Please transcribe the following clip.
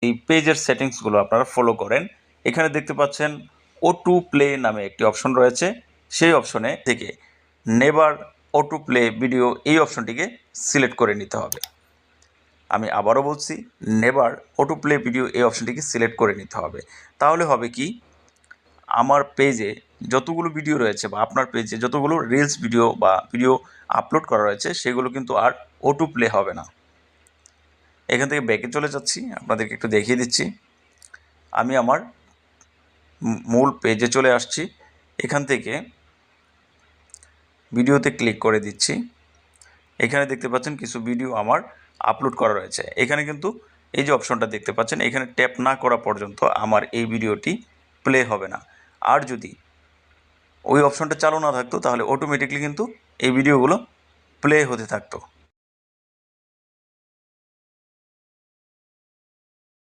এই পেজের সেটিংসগুলো আপনারা ফলো করেন। এখানে দেখতে পাচ্ছেন অটো প্লে নামে একটি অপশন রয়েছে। সেই অপশনে থেকে নেভার অটো প্লে ভিডিও এই অপশনটিকে সিলেক্ট করে নিতে হবে। আমি আবারও বলছি, নেভার অটো প্লে ভিডিও এই অপশনটিকে সিলেক্ট করে নিতে হবে। তাহলে হবে কি, আমার পেজে যতগুলো ভিডিও রয়েছে বা আপনার পেজে যতগুলো রিলস ভিডিও বা ভিডিও আপলোড করা রয়েছে সেগুলো কিন্তু আর অটো প্লে হবে না। এখান থেকে ব্যাকে চলে যাচ্ছি, আপনাদেরকে একটু দেখিয়ে দিচ্ছি। আমি আমার মূল পেজে চলে আসছি। এখান থেকে ভিডিওতে ক্লিক করে দিচ্ছি। এখানে দেখতে পাচ্ছেন কিছু ভিডিও আমার আপলোড করা রয়েছে। এখানে কিন্তু এই যে অপশনটা দেখতে পাচ্ছেন, এখানে ট্যাপ না করা পর্যন্ত আমার এই ভিডিওটি প্লে হবে না। আর যদি ওই অপশনটা চালু না থাকতো তাহলে অটোমেটিকলি কিন্তু এই ভিডিওগুলো প্লে হতে থাকতো।